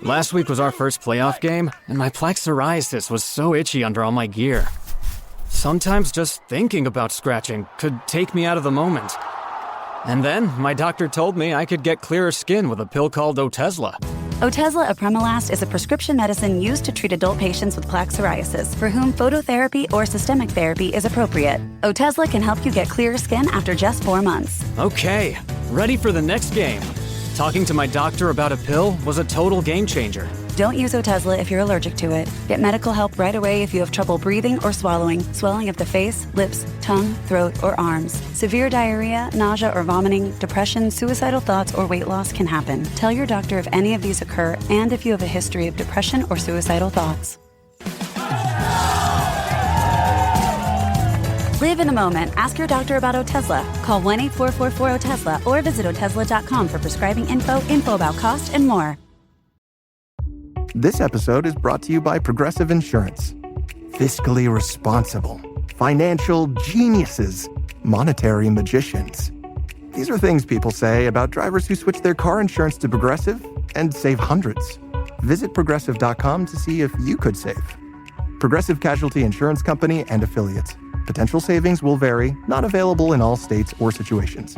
Last week was our first playoff game, and my plaque psoriasis was so itchy under all my gear. Sometimes just thinking about scratching could take me out of the moment. And then my doctor told me I could get clearer skin with a pill called Otezla. Otezla apremilast is a prescription medicine used to treat adult patients with plaque psoriasis for whom phototherapy or systemic therapy is appropriate. Otezla can help you get clearer skin after just 4 months. Okay, ready for the next game. Talking to my doctor about a pill was a total game changer. Don't use Otezla if you're allergic to it. Get medical help right away if you have trouble breathing or swallowing, swelling of the face, lips, tongue, throat, or arms. Severe diarrhea, nausea or vomiting, depression, suicidal thoughts, or weight loss can happen. Tell your doctor if any of these occur and if you have a history of depression or suicidal thoughts. Live in the moment. Ask your doctor about Otezla. Call 1-844-4-OTEZLA or visit Otezla.com for prescribing info about cost, and more. This episode is brought to you by Progressive Insurance. Fiscally responsible, financial geniuses, monetary magicians. These are things people say about drivers who switch their car insurance to Progressive and save hundreds. Visit Progressive.com to see if you could save. Progressive Casualty Insurance Company and Affiliates. Potential savings will vary, not available in all states or situations.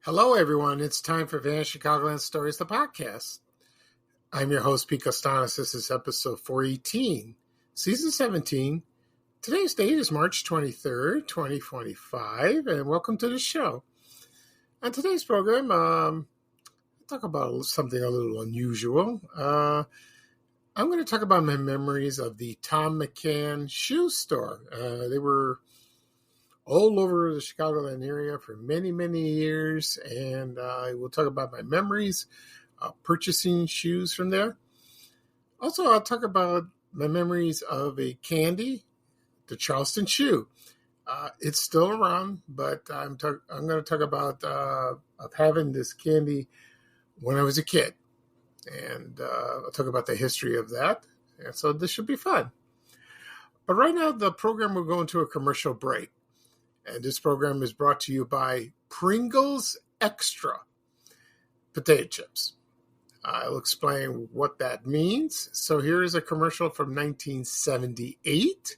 Hello, everyone. It's time for Vanished Chicagoland Stories, the podcast. I'm your host, Pete Costanis. This is episode 418, season 17. Today's date is March 23rd, 2025, and welcome to the show. On today's program, I'll talk about something a little unusual. I'm going to talk about my memories of the Thom McAn shoe store. They were all over the Chicagoland area for many, many years, and I will talk about my memories of purchasing shoes from there. Also, I'll talk about my memories of a candy, the Charleston shoe. It's still around, but I'm going to talk about of having this candy when I was a kid, and I'll talk about the history of that. And so this should be fun. But right now, the program will go into a commercial break. And this program is brought to you by Pringles Extra potato chips. I'll explain what that means. So here is a commercial from 1978.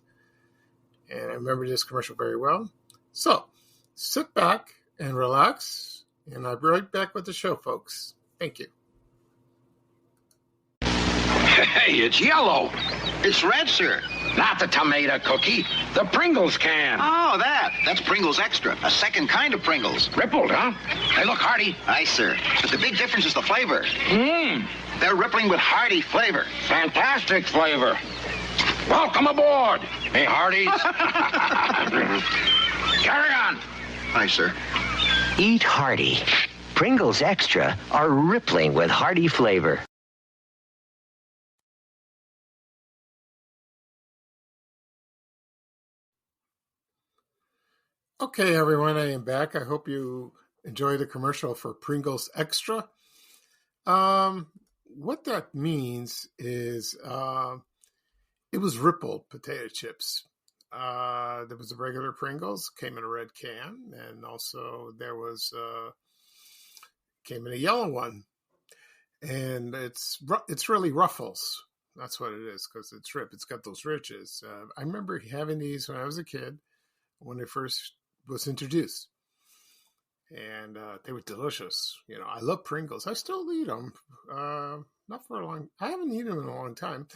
And I remember this commercial very well. So sit back and relax. And I'll be right back with the show, folks. Thank you. Hey, it's yellow. It's red, sir. Not the tomato cookie. The Pringles can. Oh, that's Pringles Extra, a second kind of Pringles. Rippled, huh? They look hearty. Aye, sir. But the big difference is the flavor. Mmm. They're rippling with hearty flavor. Fantastic flavor. Welcome aboard. Hey, hearties. Carry on. Aye, sir. Eat hearty. Pringles Extra are rippling with hearty flavor. Okay, everyone, I am back. I hope you enjoyed the commercial for Pringles Extra. What that means is it was rippled potato chips. There was a regular Pringles, came in a red can, and also there was came in a yellow one. And it's really Ruffles. That's what it is, because it's ripped. It's got those ridges. I remember having these when I was a kid, when they first was introduced, and they were delicious. You know, I love Pringles. I still eat them. Not for a long. I haven't eaten them in a long time.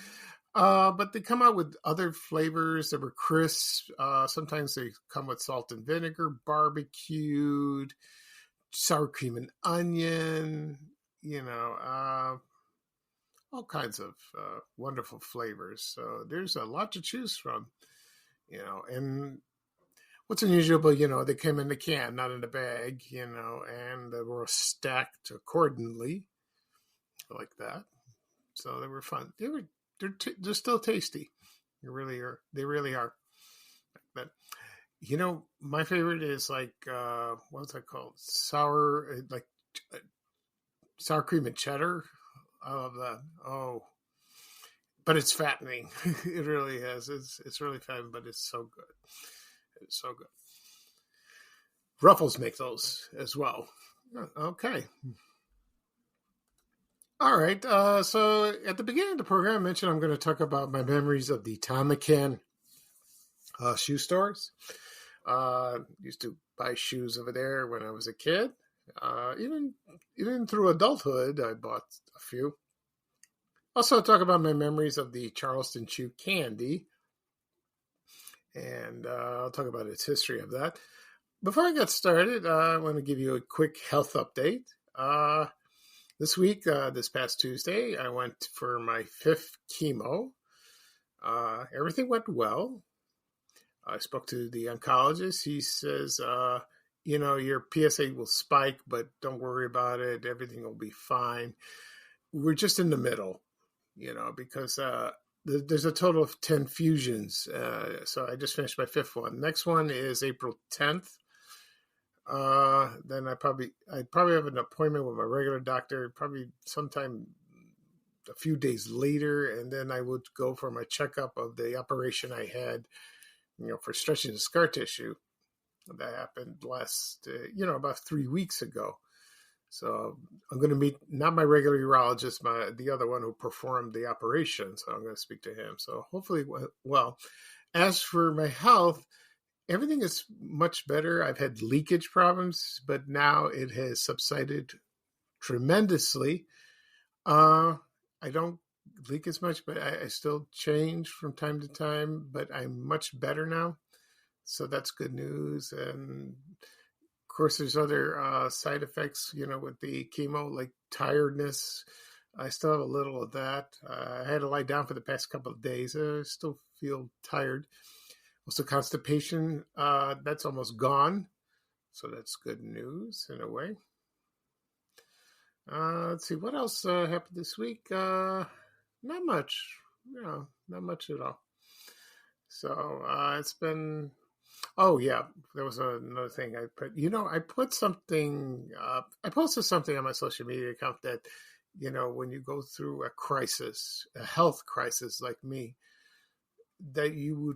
But they come out with other flavors that were crisp. Sometimes they come with salt and vinegar, barbecued, sour cream and onion. You know, all kinds of wonderful flavors. So there's a lot to choose from. You know, and what's unusual, but, they came in the can, not in the bag, and they were stacked accordingly like that. So they were fun. They're still tasty. They really are. They really are. But, my favorite is like, what's that called? Sour cream and cheddar. I love that. Oh, but it's fattening. It really is. It's really fattening, but it's so good. It's so good. Ruffles make those as well. Okay. All right. So at the beginning of the program, I mentioned I'm going to talk about my memories of the Thom McAn shoe stores. Used to buy shoes over there when I was a kid. Even through adulthood, I bought a few. Also, talk about my memories of the Charleston shoe Candy, and I'll talk about its history of that. Before I get started, I want to give you a quick health update. This week, this past Tuesday, I went for my 5th chemo. Everything went well. I spoke to the oncologist. He says, your PSA will spike, but don't worry about it. Everything will be fine. We're just in the middle, because there's a total of 10 fusions. So I just finished my 5th one. Next one is April 10th. Then I'd probably have an appointment with my regular doctor, probably sometime a few days later. And then I would go for my checkup of the operation I had, for stretching the scar tissue. That happened about 3 weeks ago. So I'm going to meet not my regular urologist, the other one who performed the operation. So I'm going to speak to him. So hopefully, well, as for my health, everything is much better. I've had leakage problems, but now it has subsided tremendously. I don't leak as much, but I still change from time to time, but I'm much better now. So that's good news. And of course, there's other side effects, with the chemo, like tiredness. I still have a little of that. I had to lie down for the past couple of days. I still feel tired. Also, constipation, that's almost gone. So that's good news in a way. Let's see, what else happened this week? Not much. Not much at all. So it's been... Oh, yeah, there was another thing I put. I put something... I posted something on my social media account that, when you go through a crisis, a health crisis like me, that you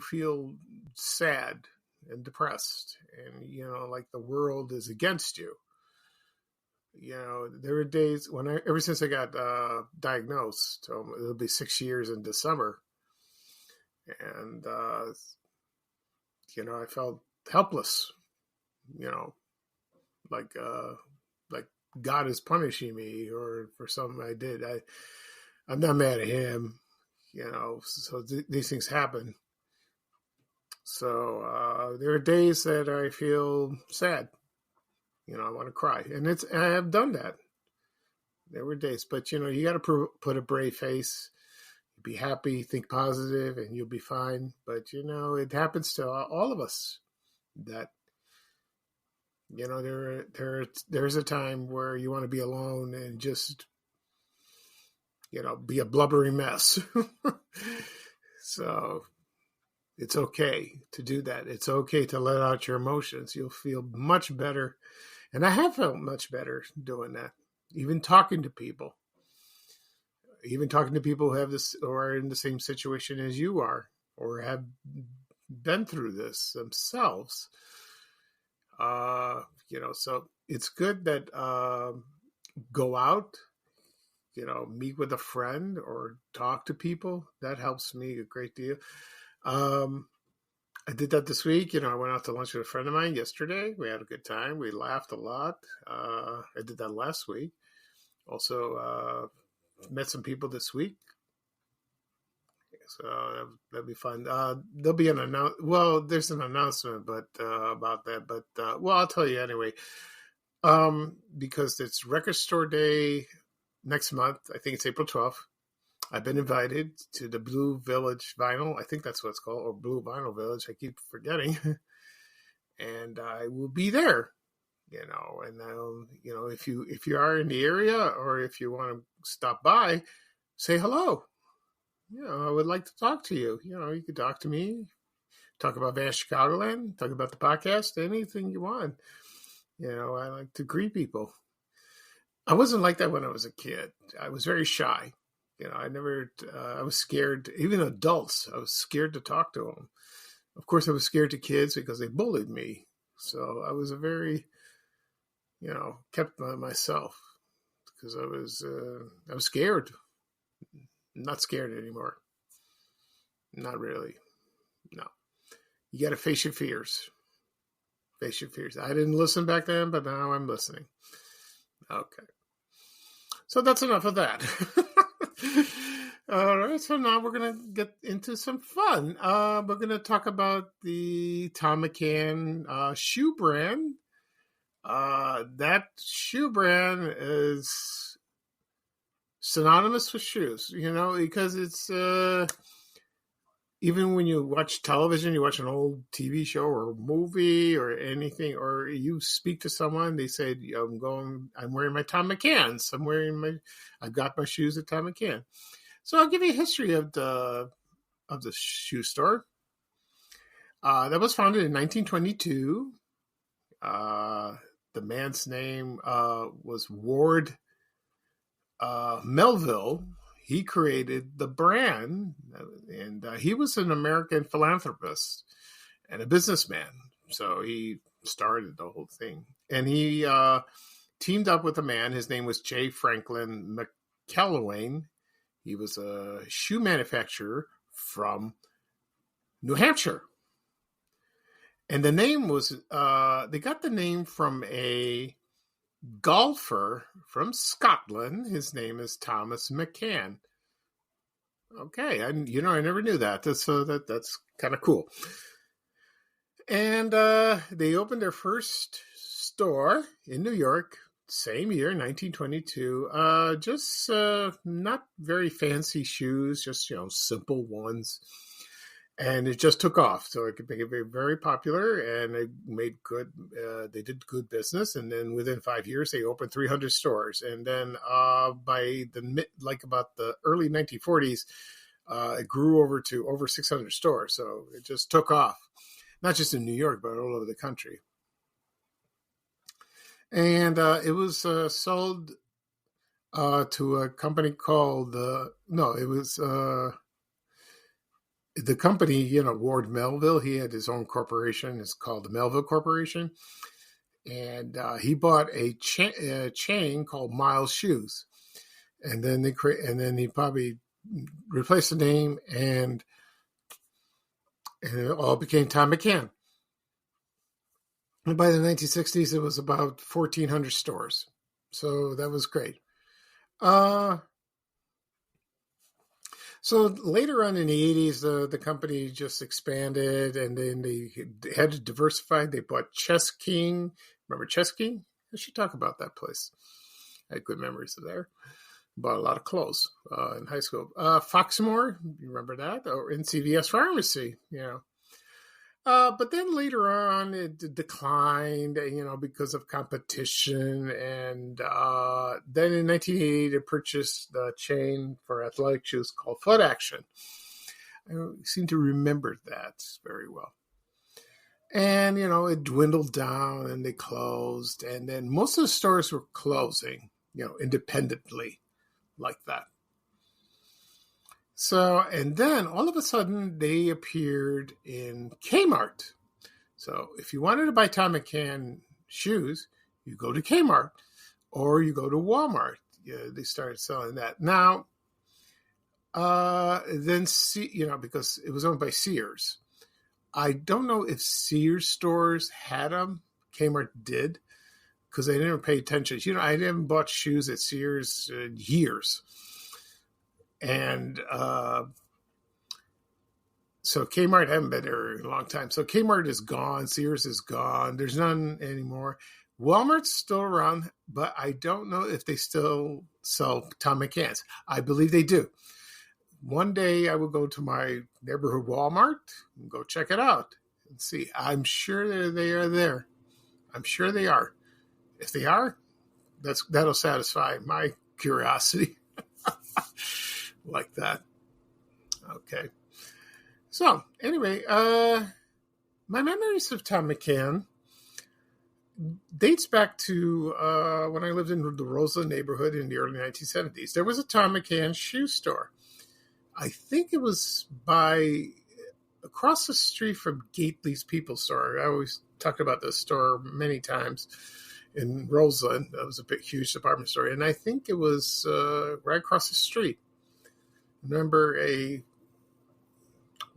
feel sad and depressed, and like the world is against you. There were days when ever since I got diagnosed, it'll be 6 years in December, and I felt helpless. Like God is punishing me or for something I did. I'm not mad at him. So these things happen. So there are days that I feel sad. I want to cry, and I have done that. There were days, but you got to put a brave face, be happy, think positive, and you'll be fine. But it happens to all of us. That there's a time where you want to be alone and just be a blubbering mess. So it's okay to do that. It's okay to let out your emotions. You'll feel much better. And I have felt much better doing that. Even talking to people who have this or are in the same situation as you are, or have been through this themselves. So it's good that go out, meet with a friend or talk to people. That helps me a great deal. I did that this week. I went out to lunch with a friend of mine yesterday. We had a good time. We laughed a lot. I did that last week. Also, met some people this week. So that'll be fun. There'll be there's an announcement, but about that. But I'll tell you anyway. Because it's Record Store Day next month. I think it's April 12th. I've been invited to the Blue Village Vinyl. I think that's what it's called, or Blue Vinyl Village. I keep forgetting. and I will be there. And if you are in the area or if you want to stop by, say hello. I would like to talk to you. You could talk to me, talk about Vancouver Chicagoland, talk about the podcast, anything you want. I like to greet people. I wasn't like that when I was a kid. I was very shy. I was scared, even adults, I was scared to talk to them. Of course, I was scared to kids because they bullied me. So I was a very, kept by myself because I was scared. Not scared anymore. Not really. No. You got to face your fears. Face your fears. I didn't listen back then, but now I'm listening. Okay. So that's enough of that. All right. So now we're going to get into some fun. We're going to talk about the Thom McAn shoe brand. That shoe brand is synonymous with shoes, because it's even when you watch television, you watch an old TV show or movie or anything, or you speak to someone, they say, I'm wearing my Thom McAn's. I've got my shoes at Thom McAn. So I'll give you a history of the shoe store. That was founded in 1922. The man's name was Ward Melville. He created the brand, and he was an American philanthropist and a businessman. So he started the whole thing. And he teamed up with a man. His name was J. Franklin McElwain. He was a shoe manufacturer from New Hampshire. And the name was, they got the name from a golfer from Scotland. His name is Thomas McAn. Okay, I never knew that. That's kind of cool. And they opened their first store in New York, same year, 1922. Just not very fancy shoes, just simple ones. And it just took off. So it became very, very popular, and it made good. They did good business, and then within 5 years, they opened 300 stores. And then by about the early 1940s, it grew over to over 600 stores. So it just took off, not just in New York, but all over the country. And it was sold to a company called the company, Ward Melville. He had his own corporation. It's called the Melville Corporation. And he bought a chain called Miles Shoes. And then he probably replaced the name, and it all became Thom McAn. And by the 1960s, it was about 1,400 stores. So that was great. So later on in the 80s, the company just expanded, and then they had to diversify. They bought Chess King. Remember Chess King? I should talk about that place. I had good memories of there. Bought a lot of clothes in high school. Foxmore, you remember that? Or in CVS Pharmacy, But then later on, it declined, because of competition. And then in 1980, they purchased the chain for athletic shoes called Foot Action. I seem to remember that very well. And, it dwindled down, and they closed. And then most of the stores were closing, independently like that. So, and then all of a sudden they appeared in Kmart. So if you wanted to buy Thom McAn shoes, you go to Kmart or you go to Walmart. They started selling that. Now, then, because it was owned by Sears. I don't know if Sears stores had them. Kmart did, because I never paid attention. I haven't bought shoes at Sears in years. And so Kmart haven't been there in a long time. So Kmart is gone. Sears is gone. There's none anymore. Walmart's still around, but I don't know if they still sell Thom McAn's. I believe they do. One day I will go to my neighborhood Walmart and go check it out. Let's see. I'm sure they are there. I'm sure they are. If they are, that'll satisfy my curiosity. Like that. Okay. So, anyway, my memories of Thom McAn dates back to when I lived in the Roseland neighborhood in the early 1970s. There was a Thom McAn shoe store. I think it was across the street from Gately's People Store. I always talked about this store many times in Roseland. That was a big, huge department store. And I think it was right across the street. Remember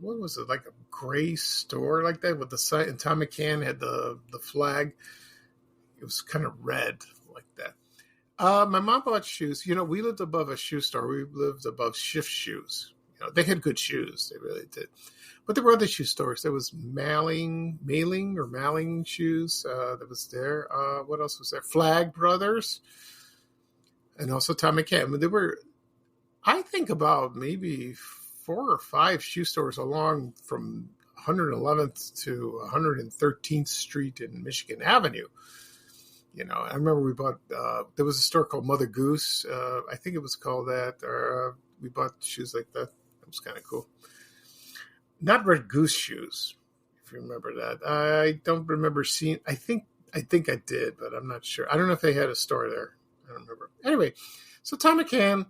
what was it, like a gray store like that with the sign, and Thom McAn had the flag. It was kind of red like that. My mom bought shoes. We lived above a shoe store. We lived above Shift Shoes. They had good shoes. They really did. But there were other shoe stores. There was Mailing shoes that was there. What else was there? Flag Brothers. And also Thom McAn. There were, I think, about maybe 4 or 5 shoe stores along from 111th to 113th Street in Michigan Avenue. I remember we bought, there was a store called Mother Goose. I think it was called that. We bought shoes like that. That was kind of cool. Not Red Goose shoes, if you remember that. I don't remember seeing, I think I did, but I'm not sure. I don't know if they had a store there. I don't remember. Anyway, so Thom McAn,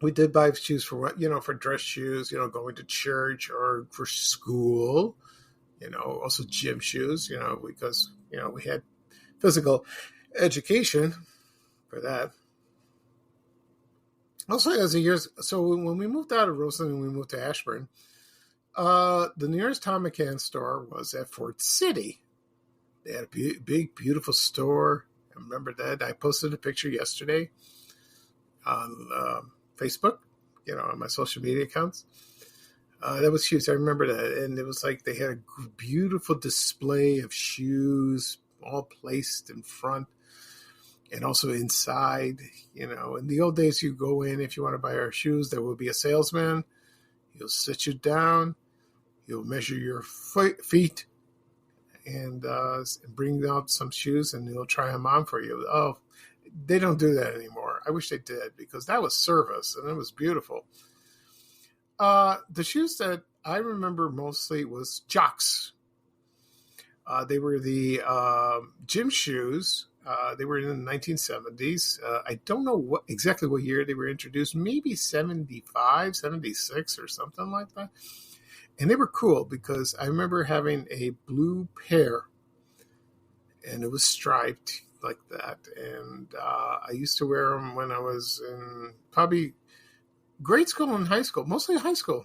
we did buy shoes for dress shoes, going to church or for school, also gym shoes, because, we had physical education for that. Also, so when we moved out of Roseland and we moved to Ashburn, the nearest Thom McAn store was at Fort City. They had a big, beautiful store. I remember that. I posted a picture yesterday on Facebook, on my social media accounts. That was huge. I remember that. And it was like they had a beautiful display of shoes all placed in front and also inside. In the old days, you go in, if you want to buy our shoes, there will be a salesman. He'll sit you down. He'll measure your feet and bring out some shoes, and he'll try them on for you. Oh, they don't do that anymore. I wish they did, because that was service, and it was beautiful. The shoes that I remember mostly was Jocks. They were the gym shoes. They were in the 1970s. I don't know exactly what year they were introduced, maybe 75, 76 or something like that. And they were cool because I remember having a blue pair, and it was striped like that. And I used to wear them when I was in probably grade school and high school, mostly high school.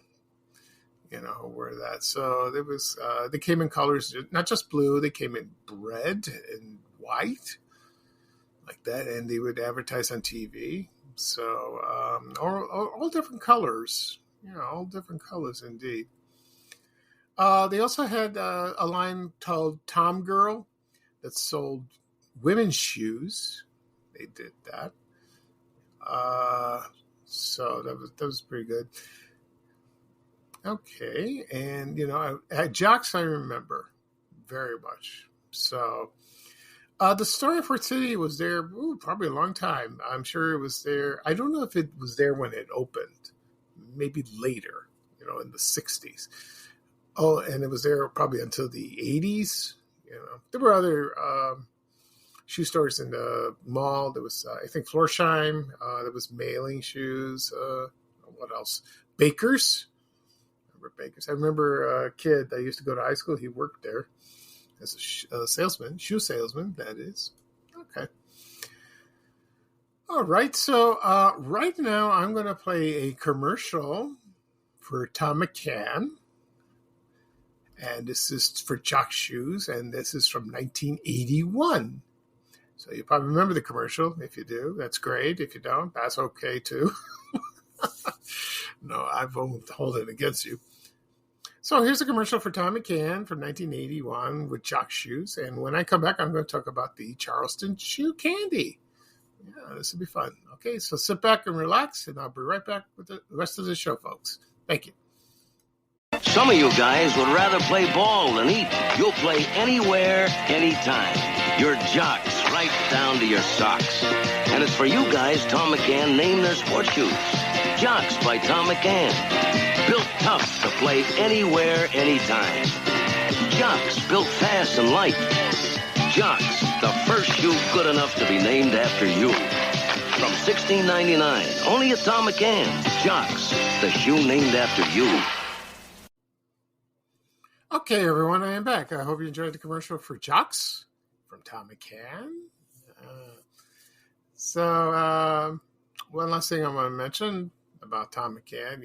Wear that. So there was, they came in colors, not just blue, they came in red and white like that. And they would advertise on TV. So, all different colors, all different colors indeed. They also had a line called Tom Girl that sold women's shoes. They did that. So that was pretty good. Okay, and at Jocks I remember very much. So the store at Fort City was there probably a long time. I'm sure it was there. I don't know if it was there when it opened. Maybe later, in the 60s. Oh, and it was there probably until the 80s. There were other shoe stores in the mall. There was, I think, Florsheim. There was Mailing shoes. What else? Bakers. Bakers. I remember a kid that used to go to high school. He worked there as a salesman, shoe salesman, that is. Okay. All right. So right now I'm going to play a commercial for Thom McAn. And this is for Jock Shoes, and this is from 1981. So you probably remember the commercial. If you do, that's great. If you don't, that's okay too. No, I won't hold it against you. So here's a commercial for Thom McAn from 1981 with Jock Shoes. And when I come back, I'm going to talk about the Charleston Shoe Candy. Yeah, this will be fun. Okay, so sit back and relax, and I'll be right back with the rest of the show, folks. Thank you. Some of you guys would rather play ball than eat. You'll play anywhere, anytime. Your jocks right down to your socks. And it's for you guys Thom McAn named their sports shoes. Jocks by Thom McAn. Built tough to play anywhere, anytime. Jocks built fast and light. Jocks, the first shoe good enough to be named after you. From $16.99, only at Thom McAn. Jocks, the shoe named after you. Okay, everyone, I am back. I hope you enjoyed the commercial for Jocks from Thom McAn. One last thing I want to mention about Thom McAn,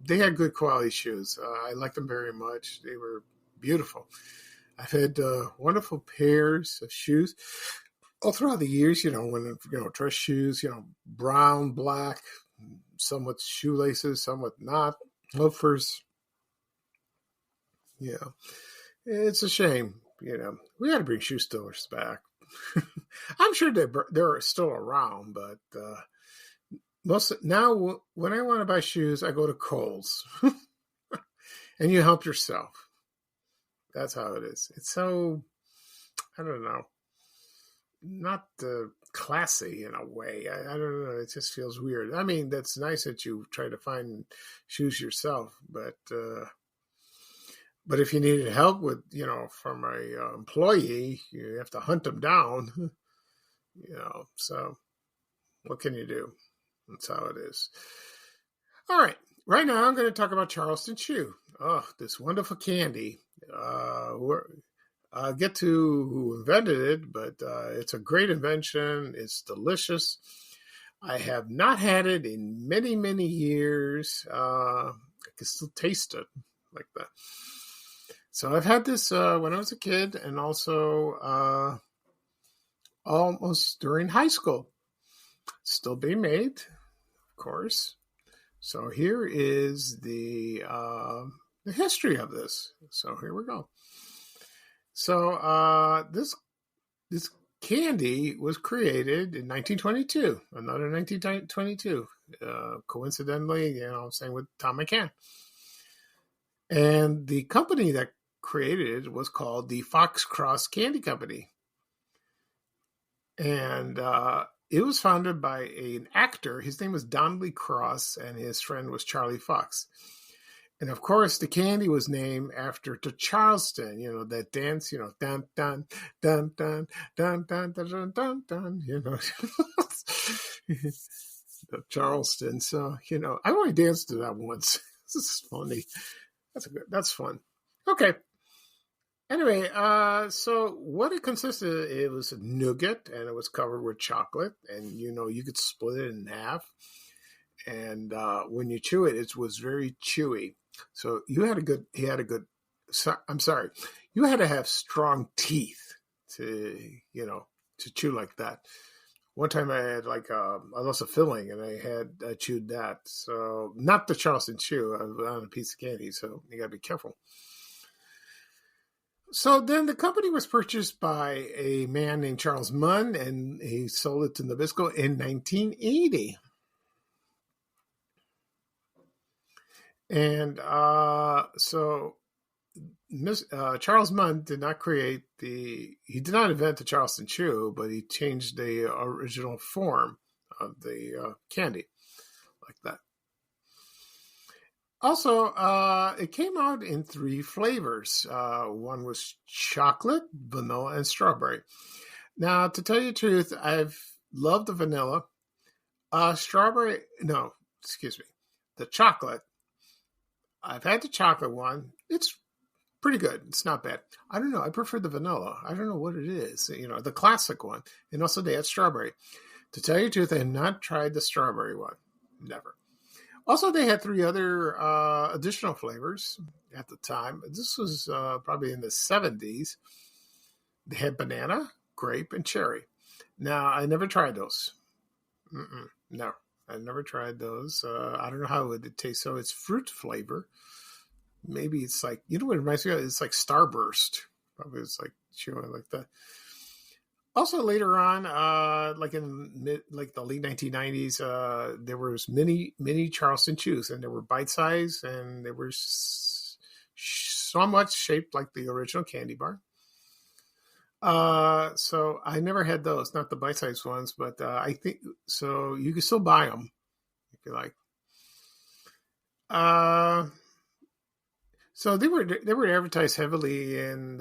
they had good quality shoes. I liked them very much. They were beautiful. I've had wonderful pairs of shoes all throughout the years, when, dress shoes, brown, black, some with shoelaces, some with not, loafers. It's a shame, we got to bring shoe stores back. I'm sure they're still around, but now when I want to buy shoes, I go to Kohl's and you help yourself. That's how it is. It's so, I don't know, not classy in a way. I don't know. It just feels weird. I mean, that's nice that you try to find shoes yourself, but if you needed help with, from a employee, you have to hunt them down, so what can you do? That's how it is. All right. Right now, I'm going to talk about Charleston Chew. Oh, this wonderful candy. I'll get to who invented it, but it's a great invention. It's delicious. I have not had it in many, many years. I can still taste it like that. So I've had this when I was a kid and also almost during high school. It's still being made, of course. So here is the history of this. So here we go. So this candy was created in 1922, another 1922, coincidentally, same with Thom McAn. And the company that created it was called the Foxcross Candy Company. And it was founded by an actor. His name was Donnelly Cross, and his friend was Charlie Fox. And of course, the candy was named after the Charleston, that dance, dun, dun, dun, dun, dun, dun, dun, dun, dun, dun, the Charleston. So, I only danced to that once. This is funny. That's fun. Okay. Anyway, so what it consisted of, it was a nougat, and it was covered with chocolate, and you could split it in half, and when you chew it, it was very chewy. So you had to have strong teeth to chew like that. One time I had I lost a filling, and I chewed that. So not the Charleston Chew, I was on a piece of candy, so you gotta be careful. So then the company was purchased by a man named Charles Munn, and he sold it to Nabisco in 1980. And so Charles Munn did not invent the Charleston Chew, but he changed the original form of the candy like that. Also, it came out in 3 flavors. One was chocolate, vanilla, and strawberry. Now, to tell you the truth, I've loved the vanilla. The chocolate. I've had the chocolate one. It's pretty good. It's not bad. I don't know. I prefer the vanilla. I don't know what it is. The classic one. And also they had strawberry. To tell you the truth, I have not tried the strawberry one. Never. Also, they had 3 other additional flavors at the time. This was probably in the 70s. They had banana, grape, and cherry. Now, I never tried those. No, I never tried those. I don't know how it would taste. So it's fruit flavor. Maybe it's like, what it reminds me of? It's like Starburst. Probably it's like chewing like that. Also later on, in the late 1990s, there was mini Charleston Chews, and they were bite size, and they were somewhat shaped like the original candy bar. So I never had those, not the bite-sized ones, but I think so. You can still buy them if you like. So they were advertised heavily in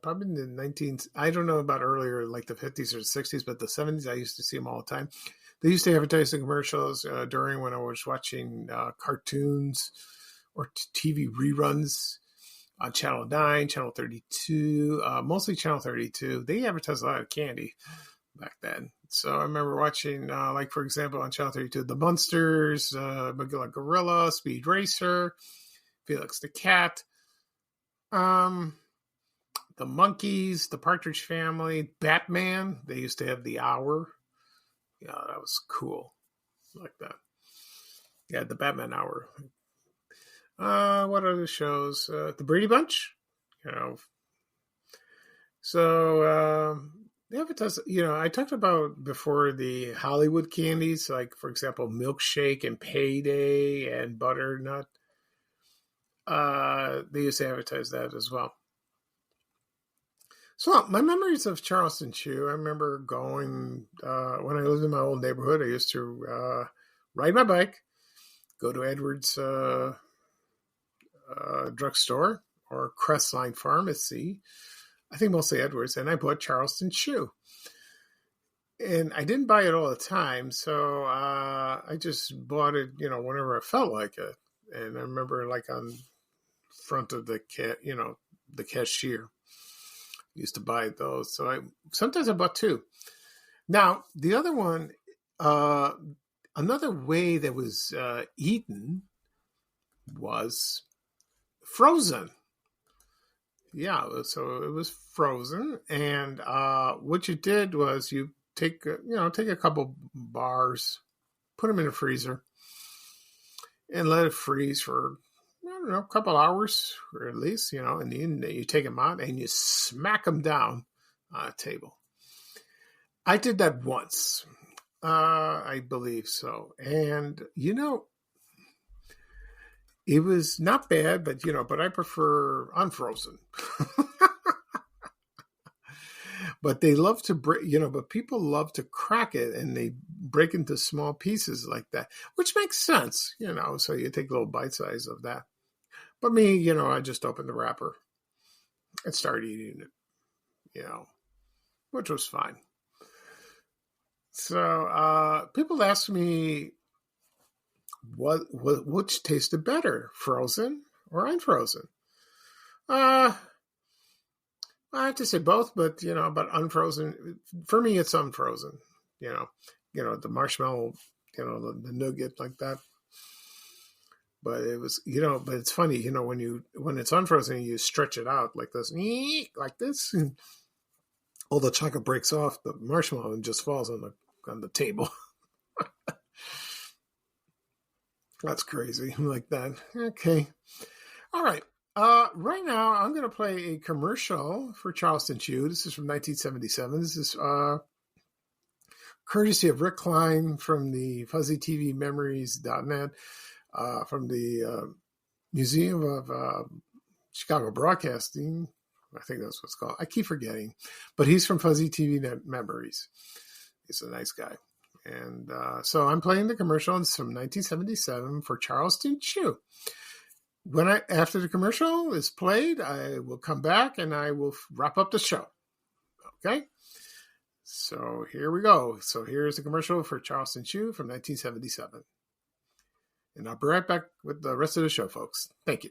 probably in the 19. I don't know about earlier, like the 50s or 60s, but the 70s I used to see them all the time. They used to advertise the commercials during when I was watching cartoons or TV reruns on Channel 9, Channel 32, mostly Channel 32. They advertised a lot of candy back then. So I remember watching, like, for example, on Channel 32, The Munsters, Magilla Gorilla, Speed Racer, Felix the Cat, The Monkeys, The Partridge Family, Batman. They used to have The Hour. Yeah, that was cool. Like that. Yeah, the Batman Hour. What other shows? The Brady Bunch. So they advertise. I talked about before the Hollywood candies, like for example, Milkshake and Payday and Butternut. They used to advertise that as well. So my memories of Charleston Chew, I remember going, when I lived in my old neighborhood, I used to ride my bike, go to Edwards drugstore or Crestline Pharmacy, I think mostly Edwards, and I bought Charleston Chew. And I didn't buy it all the time, so I just bought it, whenever I felt like it. And I remember like on front of the the cashier. Used to buy those. So sometimes I bought two. Now, the other one, another way that was eaten was frozen. Yeah, so it was frozen. And what you did was you take a couple bars, put them in a freezer, and let it freeze for a couple hours, or at least, and then you take them out and you smack them down on a table. I did that once, I believe so. And, it was not bad, but I prefer unfrozen. But they love to break, but people love to crack it and they break into small pieces like that, which makes sense, so you take little bite size of that. But me, I just opened the wrapper and started eating it, which was fine. So people ask me which tasted better, frozen or unfrozen. I have to say both, but unfrozen, for me, it's unfrozen, the marshmallow, the nougat like that. But it was, but it's funny, when it's unfrozen, you stretch it out like this, and all the chocolate breaks off the marshmallow and just falls on the table. That's crazy, like that. Okay. All right. Right now, I'm going to play a commercial for Charleston Chew. This is from 1977. This is courtesy of Rick Klein from the fuzzytvmemories.net. From the Museum of Chicago Broadcasting. I think that's what it's called. I keep forgetting. But he's from Fuzzy TV Memories. He's a nice guy. And so I'm playing the commercial. It's from 1977 for Charleston Chew. After the commercial is played, I will come back and I will wrap up the show. Okay? So here we go. So here's the commercial for Charleston Chew from 1977. And I'll be right back with the rest of the show, folks. Thank you.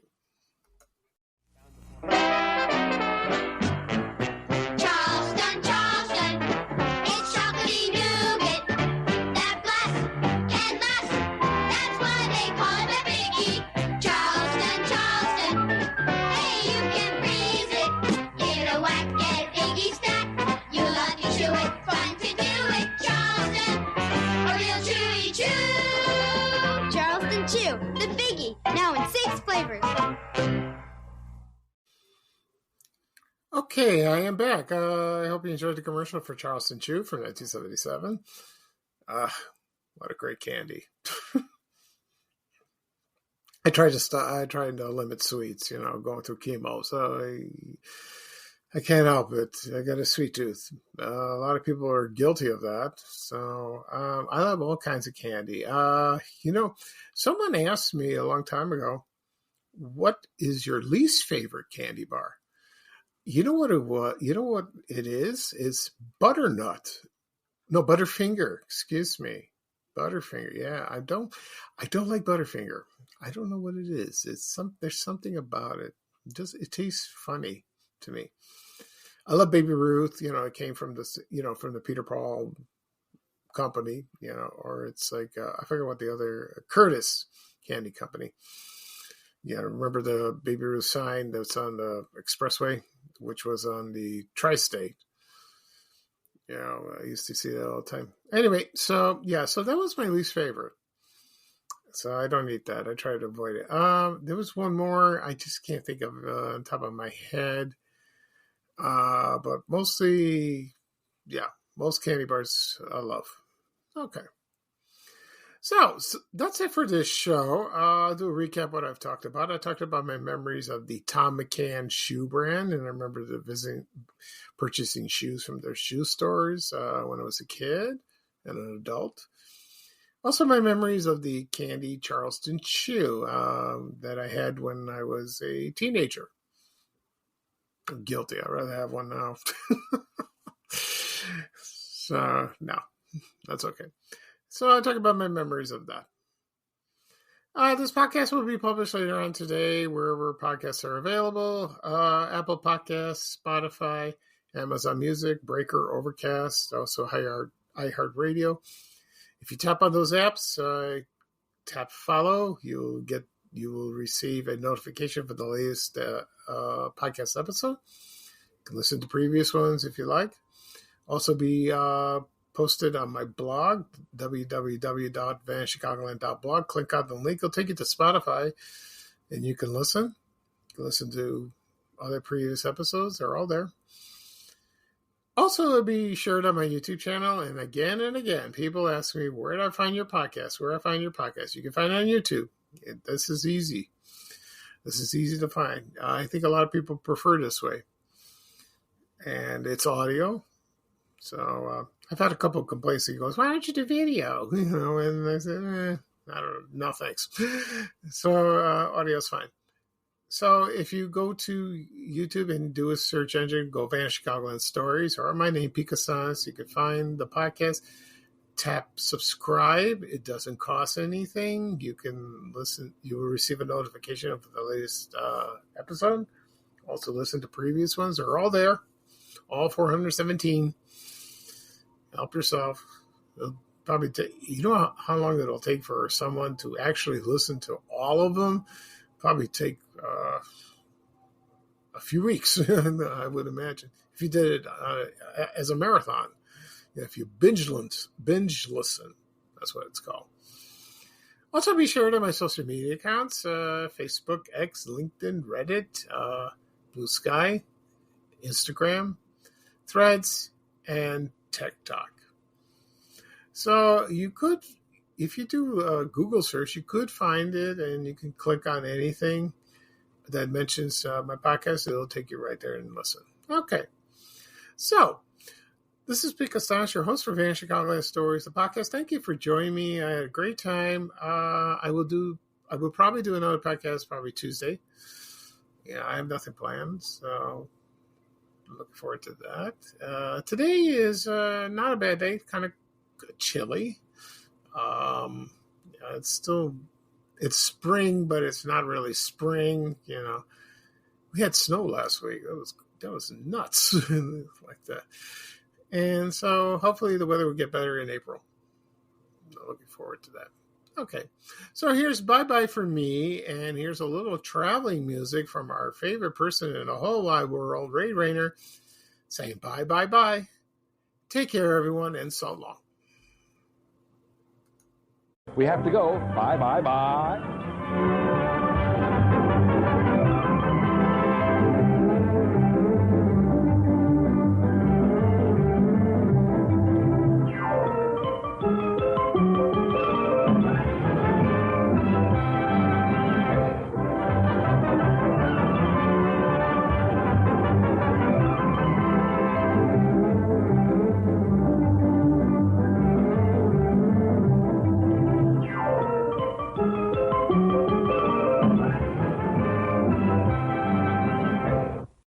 Charleston, Charleston, it's chocolatey nougat. That blast can last. That's why they call it a biggie. Charleston, Charleston, hey, you can freeze it. Give it a whack, get a biggie stack. You love to chew it, fun to do it. Charleston, a real chewy chew. Charleston Chew, the biggie, now in 6 flavors. Okay, I am back. I hope you enjoyed the commercial for Charleston Chew from 1977. What a great candy. I tried to limit sweets, going through chemo. So I can't help it. I got a sweet tooth. A lot of people are guilty of that. So I love all kinds of candy. Someone asked me a long time ago, what is your least favorite candy bar? You know what it is? It's butternut. No, Butterfinger. Excuse me. Butterfinger. Yeah, I don't like Butterfinger. I don't know what it is. There's something about it. It tastes funny to me. I love Baby Ruth. It came from from the Peter Paul company. Or it's like I forget what the other Curtis Candy Company. Yeah, remember the Baby Ruth sign that's on the expressway, which was on the Tri-State. I used to see that all the time. Anyway, so that was my least favorite. So I don't eat that. I try to avoid it. There was one more. I just can't think of on top of my head. But mostly, most candy bars I love. Okay. So that's it for this show. I'll do a recap of what I've talked about. I talked about my memories of the Thom McAn shoe brand, and I remember purchasing shoes from their shoe stores when I was a kid and an adult. Also, my memories of the candy Charleston chew that I had when I was a teenager. I'm guilty. I'd rather have one now. So, no, that's okay. So I'll talk about my memories of that. This podcast will be published later on today, wherever podcasts are available. Apple Podcasts, Spotify, Amazon Music, Breaker, Overcast, also iHeartRadio. If you tap on those apps, tap follow, you will receive a notification for the latest podcast episode. You can listen to previous ones if you like. Also be posted on my blog, www.vanishchicagoland.blog. Click on the link. It'll take you to Spotify, and you can listen. You can listen to other previous episodes. They're all there. Also, it'll be shared on my YouTube channel. And again, people ask me, where do I find your podcast? Where do I find your podcast? You can find it on YouTube. This is easy. This is easy to find. I think a lot of people prefer this way. And it's audio. So I've had a couple of complaints. He goes, why don't you do video? And I said, I don't know. No, thanks. So audio's fine. So if you go to YouTube and do a search engine, go Vanish Chicagoland Stories or my name, Pika Sans, you can find the podcast. Tap subscribe. It doesn't cost anything. You can listen. You will receive a notification of the latest episode. Also listen to previous ones. They're all there. All 417. Help yourself. It'll probably take, how long it'll take for someone to actually listen to all of them? Probably take a few weeks, I would imagine. If you did it as a marathon, if you binge listen, that's what it's called. Also, be sure to my social media accounts: Facebook, X, LinkedIn, Reddit, Blue Sky, Instagram, Threads, and TikTok. So you could, if you do a Google search, you could find it, and you can click on anything that mentions my podcast. It'll take you right there and listen. Okay. So this is Pete Costache, your host for Vanish Chicagoland Stories, the podcast. Thank you for joining me. I had a great time. I will probably do another podcast probably Tuesday. I have nothing planned, so I'm looking forward to that. Today is not a bad day, kind of chilly. It's spring, but it's not really spring. We had snow last week. That was nuts like that. And so hopefully the weather will get better in April. I'm looking forward to that. Okay, so here's bye-bye for me, and here's a little traveling music from our favorite person in the whole wide world, Ray Rayner, saying bye-bye-bye. Take care, everyone, and so long. We have to go. Bye, bye, bye.